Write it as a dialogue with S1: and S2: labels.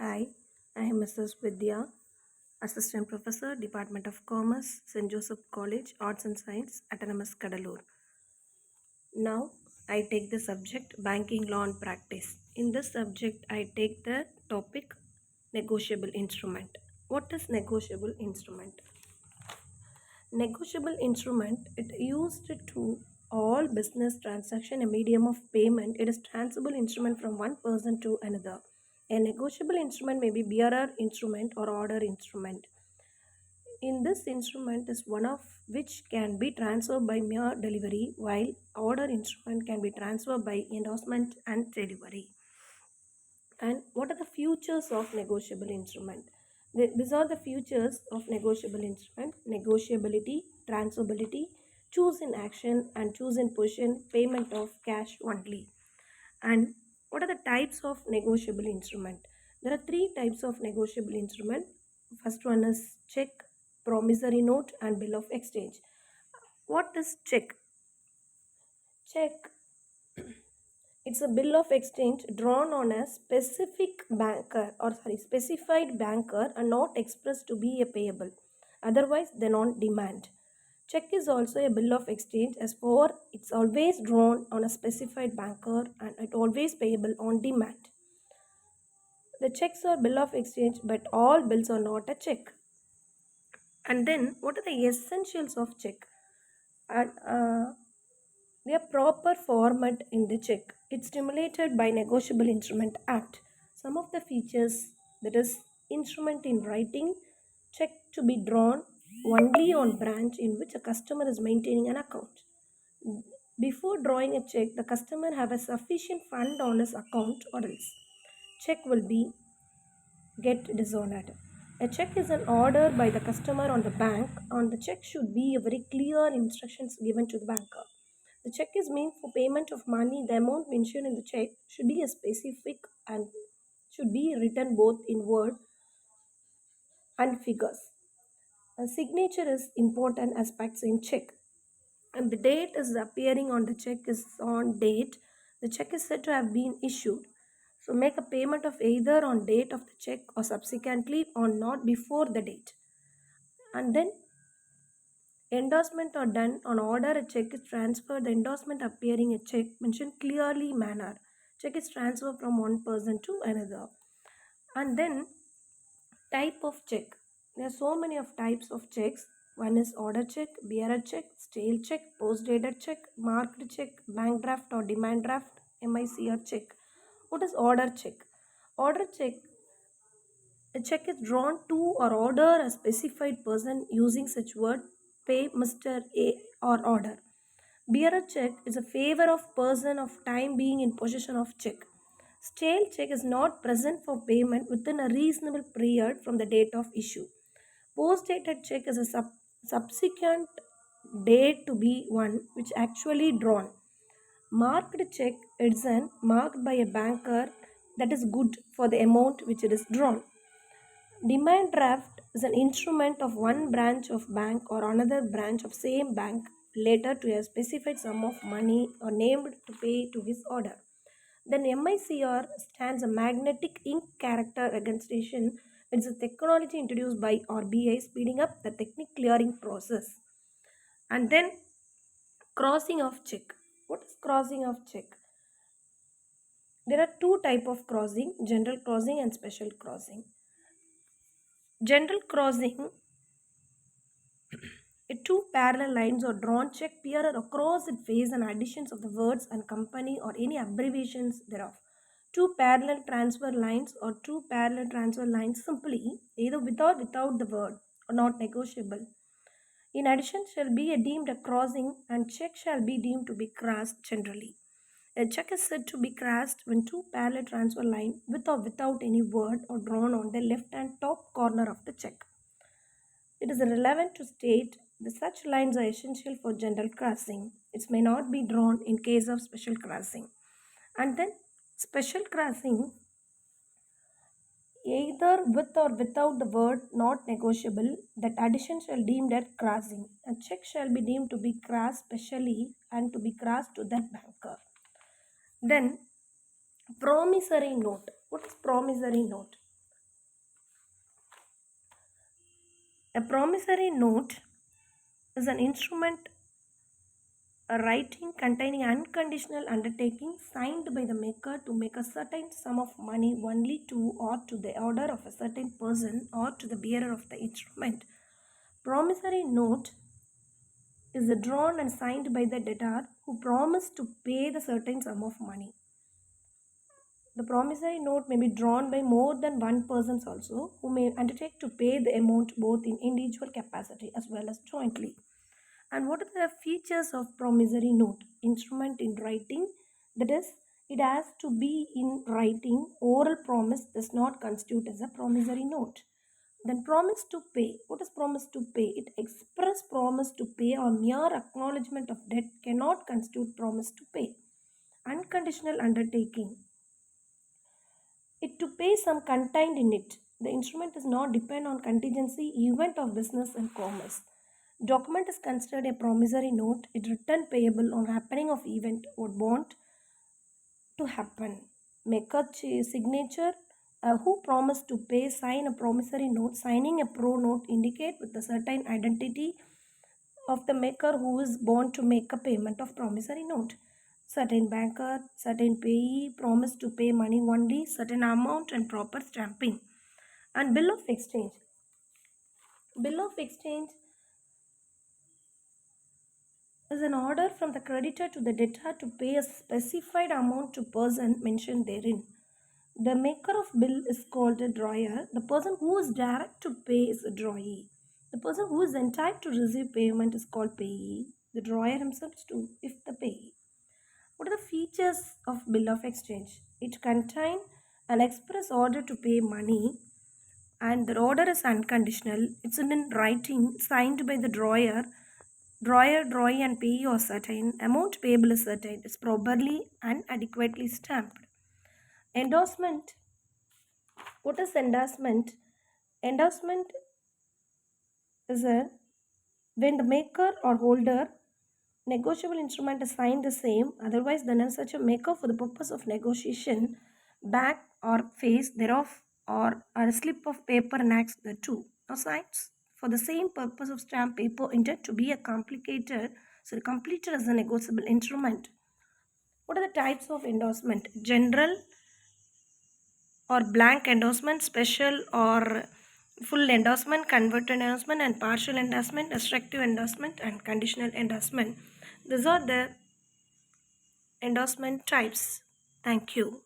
S1: Hi, I am Mrs. Vidhya, Assistant Professor, Department of Commerce, St.Joseph College, Arts and Science, Autonomous Cuddalore. Now, I take the subject Banking Law and Practice. In this subject, I take the topic Negotiable Instrument. What is negotiable instrument? Negotiable instrument, it used to all business transaction a medium of payment. It is transferable instrument from one person to another. A negotiable instrument may be bearer instrument or order instrument. In this instrument is one of which can be transferred by mere delivery, while order instrument can be transferred by endorsement and delivery. And what are the features of negotiable instrument? These are the features of negotiable instrument: negotiability, transferability, choose in action and choose in position, payment of cash only. And what are the types of negotiable instrument? There are three types of negotiable instrument. First one is check, promissory note, and bill of exchange. What is check? Check, it's a bill of exchange drawn on a specified banker and not expressed to be a payable. Otherwise, then on demand. Check is also a bill of exchange as for it's always drawn on a specified banker and it always payable on demand. The checks are bill of exchange, but all bills are not a check. And then, what are the essentials of check? And their proper format in the check. It's stimulated by Negotiable Instrument Act. Some of the features, that is instrument in writing, check to be drawn only on branch in which a customer is maintaining an account. Before drawing a check, the customer have a sufficient fund on his account or else check will be get dishonored. A check is an order by the customer on the bank. On the check should be a very clear instructions given to the banker. The check is meant for payment of money. The amount mentioned in the check should be a specific and should be written both in word and figures. A signature is important aspects in check. And the date is appearing on the check is on date. The check is said to have been issued. So make a payment of either on date of the check or subsequently or not before the date. And then endorsement are done on order. A check is transferred. The endorsement appearing a check mentioned clearly manner. Check is transferred from one person to another. And then type of check. There are so many of types of checks. One is order check, bearer check, stale check, post dated check, marked check, bank draft or demand draft, MICR check. What is order check? Order check, a check is drawn to or order a specified person using such word, pay Mr. A or order. Bearer check is a favor of person of time being in possession of check. Stale check is not present for payment within a reasonable period from the date of issue. Post-dated check is a subsequent date to be one which actually drawn. Marked check is an marked by a banker that is good for the amount which it is drawn. Demand draft is an instrument of one branch of bank or another branch of same bank later to a specified sum of money or named to pay to his order. Then MICR stands a magnetic ink character registration. It's a technology introduced by RBI speeding up the technical clearing process. And then crossing of check. What is crossing of check? There are two type of crossing, general crossing and special crossing. General crossing, two parallel lines or drawn check appear across its face and additions of the words and company or any abbreviations thereof. Two parallel transfer lines or two parallel transfer lines simply either with or without the word or not negotiable. In addition shall be deemed a crossing and check shall be deemed to be crossed generally. A check is said to be crossed when two parallel transfer lines with or without any word are drawn on the left hand top corner of the check. It is relevant to state that such lines are essential for general crossing. It may not be drawn in case of special crossing. And then special crossing, either with or without the word not negotiable, that addition shall deemed as crossing. A check shall be deemed to be crossed specially and to be crossed to that banker. Then promissory note. What is promissory note? A promissory note is an instrument, a writing containing unconditional undertaking signed by the maker to make a certain sum of money only to or to the order of a certain person or to the bearer of the instrument. Promissory note is drawn and signed by the debtor who promised to pay the certain sum of money. The promissory note may be drawn by more than one person also, who may undertake to pay the amount both in individual capacity as well as jointly. And what are the features of promissory note? Instrument in writing, that is, it has to be in writing. Oral promise does not constitute as a promissory note. Then promise to pay. What is promise to pay? It express promise to pay or mere acknowledgement of debt cannot constitute promise to pay. Unconditional undertaking. It to pay some contained in it. The instrument does not depend on contingency, event of business and commerce. Document is considered a promissory note. It written payable on happening of event or bond to happen. Maker signature. Who promised to pay sign a promissory note. Signing a pro note indicate with a certain identity of the maker who is bound to make a payment of promissory note. Certain banker, certain payee promise to pay money only, certain amount and proper stamping. And bill of exchange. Bill of exchange is an order from the creditor to the debtor to pay a specified amount to person mentioned therein. The maker of bill is called a drawer. The person who is direct to pay is a drawee. The person who is entitled to receive payment is called payee. The drawer himself too, if the payee. What are the features of bill of exchange? It contains an express order to pay money, and the order is unconditional. It's in writing, signed by the drawer. Drawer, drawee, and payee are certain. Amount payable is certain. It's properly and adequately stamped. Endorsement. What is endorsement? Endorsement is a when the maker or holder negotiable instrument is signed the same, otherwise than as such a maker for the purpose of negotiation, back or face thereof, or a slip of paper next the two, or sides for the same purpose of stamp paper intended to be a complicated, so completed as a negotiable instrument. What are the types of endorsement? General or blank endorsement, special or full endorsement, converted endorsement, and partial endorsement, restrictive endorsement, and conditional endorsement. These are the endorsement types. Thank you.